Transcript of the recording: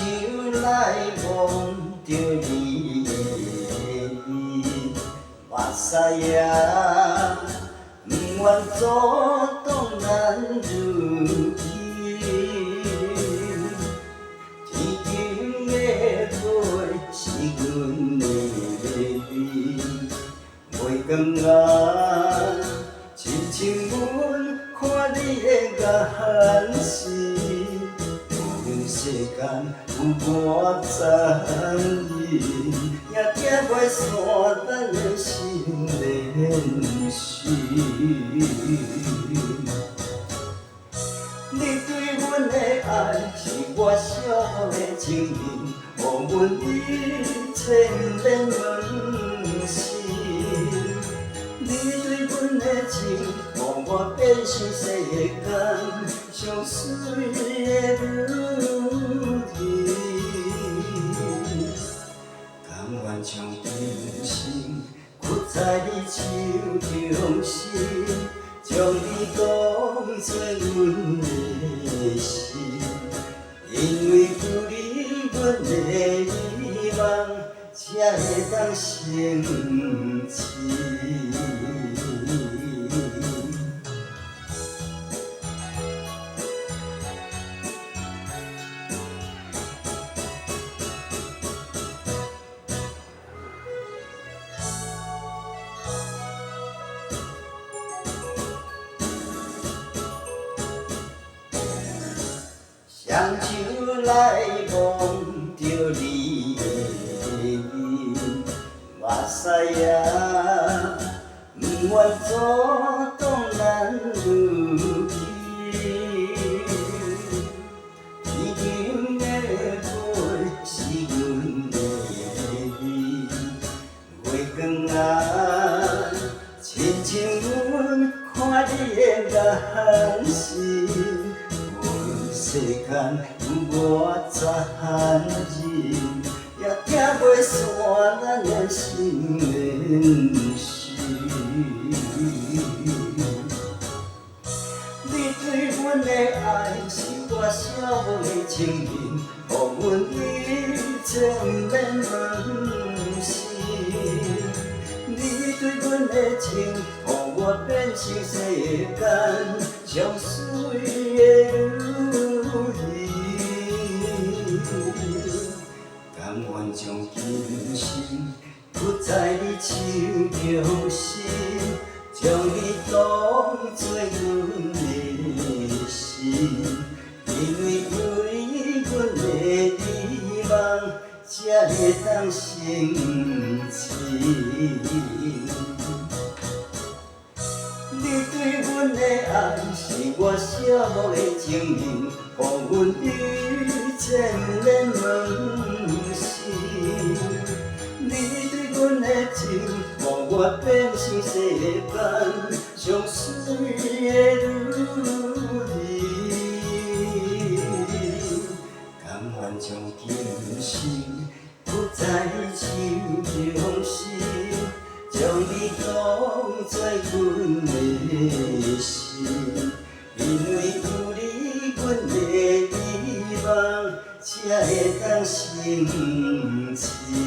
像来望着你的目屎也不愿阻挡咱如期。天顶的花是阮的美，月光啊，亲像阮看你的眼神。世间有偌残忍，也行袂散咱的心连心。你对阮的爱是我小小的情人，予阮一切不免问心。你对阮的情，予我变成世间上水的女儿。甘愿将今生屈在你手中心，将你当作阮的心，因为有你，阮的希望才会当成真。双手来望着你的目屎也不愿阻挡咱如期。天顶的花是阮的美，月光啊，亲像阮看你的眼神。世间有偌残忍，也行袂散咱的心连心。你对阮的爱是我小小的情人，予阮一切不免问心。你对阮的情，予我变成世间上水的女儿。甘愿将今生屈在你手中心，将你当作阮的心，因为有你，阮的希望才会当成真。你对阮的爱是我小小的情人，予阮一切不免问心。你对阮的情，予我变成世间上水的女儿。甘愿将今生屈在你手中心，将你当作阮的心，因为有你，阮的希望才会当成真。